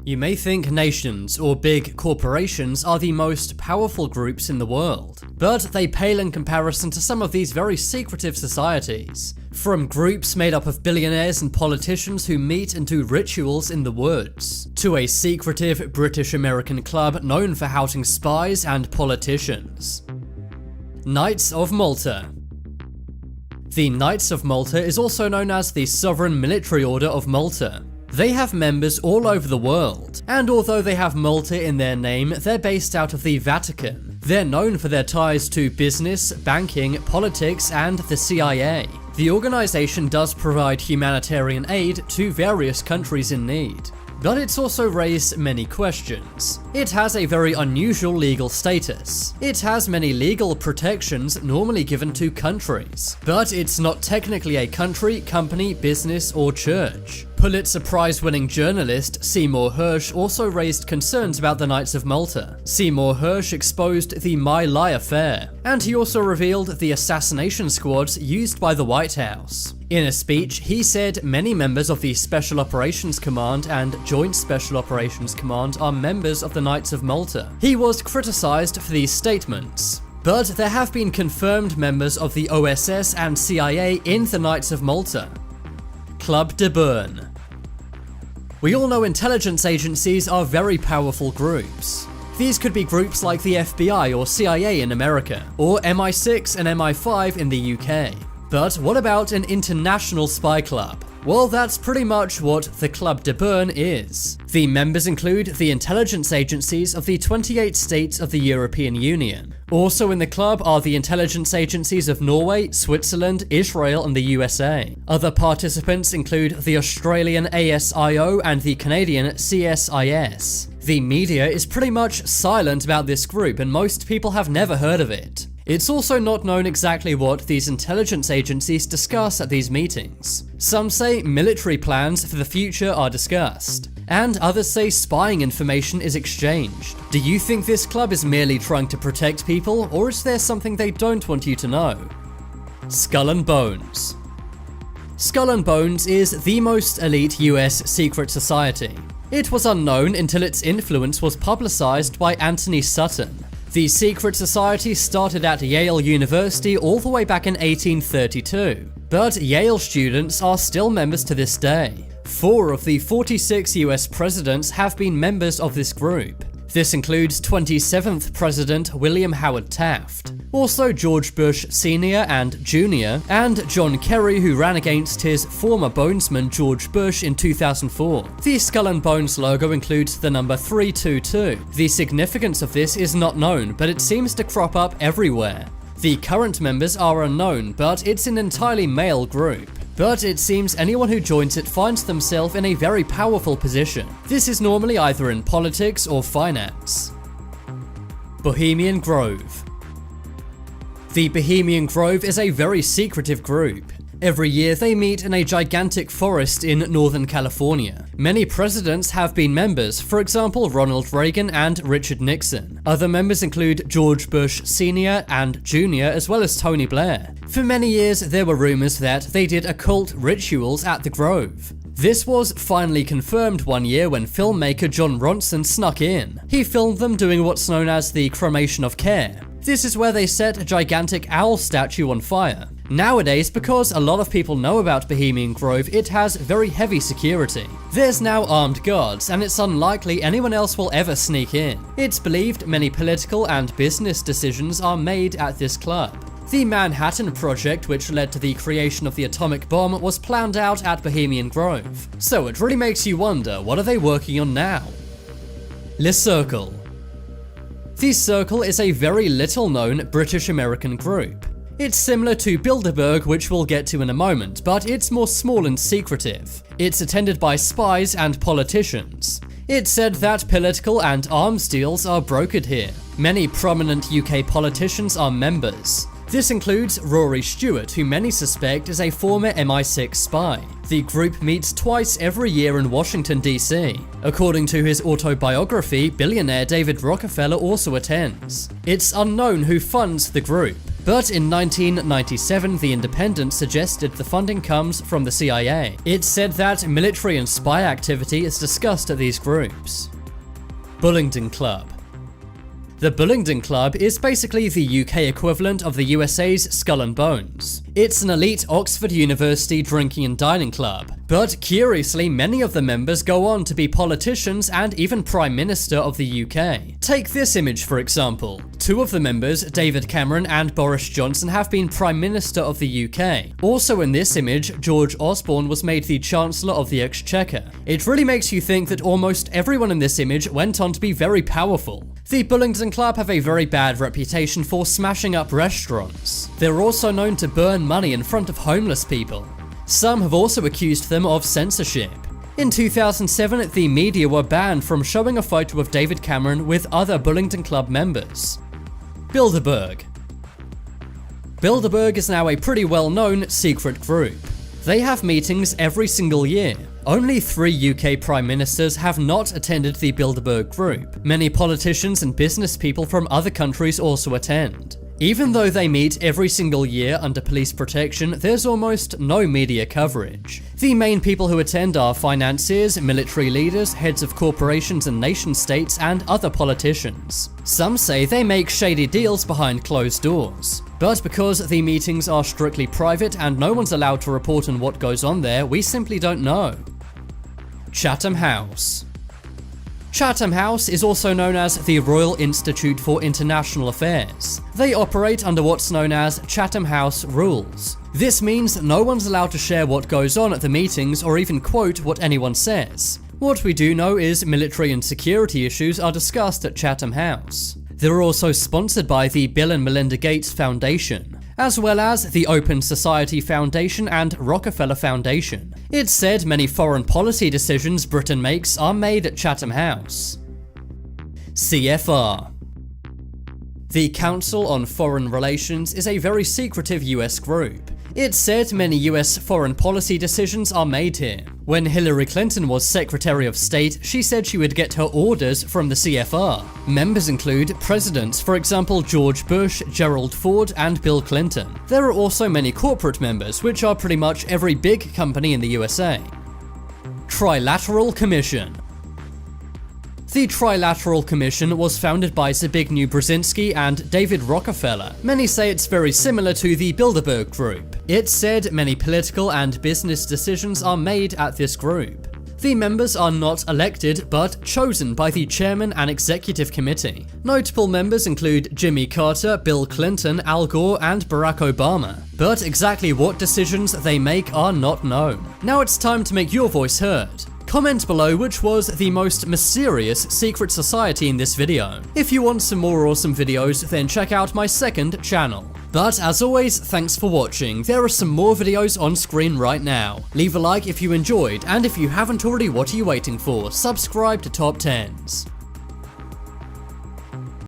You may think nations or big corporations are the most powerful groups in the world, but they pale in comparison to some of these very secretive societies. From groups made up of billionaires and politicians who meet and do rituals in the woods, to a secretive British-American club known for housing spies and politicians. Knights of Malta. The Knights of Malta is also known as the Sovereign Military Order of Malta. They have members all over the world, and although they have Malta in their name, they're based out of the Vatican. They're known for their ties to business, banking, politics, and the CIA. The organization does provide humanitarian aid to various countries in need. But it's also raised many questions. It has a very unusual legal status. It has many legal protections normally given to countries, but it's not technically a country, company, business, or church. Pulitzer Prize-winning journalist Seymour Hersh also raised concerns about the Knights of Malta. Seymour Hersh exposed the My Lai affair, and he also revealed the assassination squads used by the White House. In a speech, he said many members of the Special Operations Command and Joint Special Operations Command are members of the Knights of Malta. He was criticized for these statements. But there have been confirmed members of the OSS and CIA in the Knights of Malta. Club de Bern. We all know intelligence agencies are very powerful groups. These could be groups like the FBI or CIA in America, or MI6 and MI5 in the UK. But what about an international spy club? Well, that's pretty much what the Club de Bern is. The members include the intelligence agencies of the 28 states of the European Union. Also in the club are the intelligence agencies of Norway, Switzerland, Israel, and the USA. Other participants include the Australian ASIO and the Canadian CSIS. The media is pretty much silent about this group, and most people have never heard of it. It's also not known exactly what these intelligence agencies discuss at these meetings. Some say military plans for the future are discussed, and others say spying information is exchanged. Do you think this club is merely trying to protect people, or is there something they don't want you to know? Skull and Bones. Skull and Bones is the most elite US secret society. It was unknown until its influence was publicized by Anthony Sutton. The secret society started at Yale University all the way back in 1832, but Yale students are still members to this day. 4 of the 46 US presidents have been members of this group. This includes 27th President William Howard Taft, also George Bush Sr. and Jr., and John Kerry, who ran against his former bonesman George Bush in 2004. The Skull and Bones logo includes the number 322. The significance of this is not known, but it seems to crop up everywhere. The current members are unknown, but it's an entirely male group. But it seems anyone who joins it finds themselves in a very powerful position. This is normally either in politics or finance. Bohemian Grove. The Bohemian Grove is a very secretive group. Every year they meet in a gigantic forest in Northern California. Many presidents have been members, for example Ronald Reagan and Richard Nixon. Other members include George Bush Sr. and Jr. as well as Tony Blair. For many years there were rumors that they did occult rituals at the Grove. This was finally confirmed one year when filmmaker Jon Ronson snuck in. He filmed them doing what's known as the cremation of care. This is where they set a gigantic owl statue on fire. Nowadays, because a lot of people know about Bohemian Grove, it has very heavy security. There's now armed guards, and it's unlikely anyone else will ever sneak in. It's believed many political and business decisions are made at this club. The Manhattan Project, which led to the creation of the atomic bomb, was planned out at Bohemian Grove. So it really makes you wonder, what are they working on now? Le Cercle. The Circle is a very little known British-American group. It's similar to Bilderberg, which we'll get to in a moment, but it's more small and secretive. It's attended by spies and politicians. It's said that political and arms deals are brokered here. Many prominent UK politicians are members. This includes Rory Stewart, who many suspect is a former MI6 spy. The group meets twice every year in Washington, D.C. According to his autobiography, billionaire David Rockefeller also attends. It's unknown who funds the group. But in 1997, The Independent suggested the funding comes from the CIA. It said that military and spy activity is discussed at these groups. Bullingdon Club. The Bullingdon Club is basically the UK equivalent of the USA's Skull and Bones. It's an elite Oxford University drinking and dining club, but curiously many of the members go on to be politicians and even Prime Minister of the UK. Take this image for example. Two of the members, David Cameron and Boris Johnson, have been Prime Minister of the UK. Also in this image, George Osborne was made the Chancellor of the Exchequer. It really makes you think that almost everyone in this image went on to be very powerful. The Bullingdon Club have a very bad reputation for smashing up restaurants. They're also known to burn money in front of homeless people. Some have also accused them of censorship. In 2007, the media were banned from showing a photo of David Cameron with other Bullingdon Club members. Bilderberg. Bilderberg is now a pretty well-known secret group. They have meetings every single year. Only 3 UK Prime Ministers have not attended the Bilderberg group. Many politicians and business people from other countries also attend. Even though they meet every single year under police protection, there's almost no media coverage. The main people who attend are financiers, military leaders, heads of corporations and nation states, and other politicians. Some say they make shady deals behind closed doors. But because the meetings are strictly private and no one's allowed to report on what goes on there, we simply don't know. Chatham House. Chatham House is also known as the Royal Institute for International Affairs. They operate under what's known as Chatham House rules. This means no one's allowed to share what goes on at the meetings or even quote what anyone says. What we do know is military and security issues are discussed at Chatham House. They're also sponsored by the Bill and Melinda Gates Foundation, as well as the Open Society Foundation and Rockefeller Foundation. It's said many foreign policy decisions Britain makes are made at Chatham House. CFR. The Council on Foreign Relations is a very secretive US group. It's said many US foreign policy decisions are made here. When Hillary Clinton was Secretary of State, she said she would get her orders from the CFR. Members include presidents, for example George Bush, Gerald Ford, and Bill Clinton. There are also many corporate members, which are pretty much every big company in the USA. Trilateral Commission. The Trilateral Commission was founded by Zbigniew Brzezinski and David Rockefeller. Many say it's very similar to the Bilderberg Group. It's said many political and business decisions are made at this group. The members are not elected, but chosen by the chairman and executive committee. Notable members include Jimmy Carter, Bill Clinton, Al Gore, and Barack Obama. But exactly what decisions they make are not known. Now it's time to make your voice heard. Comment below which was the most mysterious secret society in this video. If you want some more awesome videos, then check out my second channel. But as always, thanks for watching. There are some more videos on screen right now. Leave a like if you enjoyed, and if you haven't already, what are you waiting for? Subscribe to Top 10s.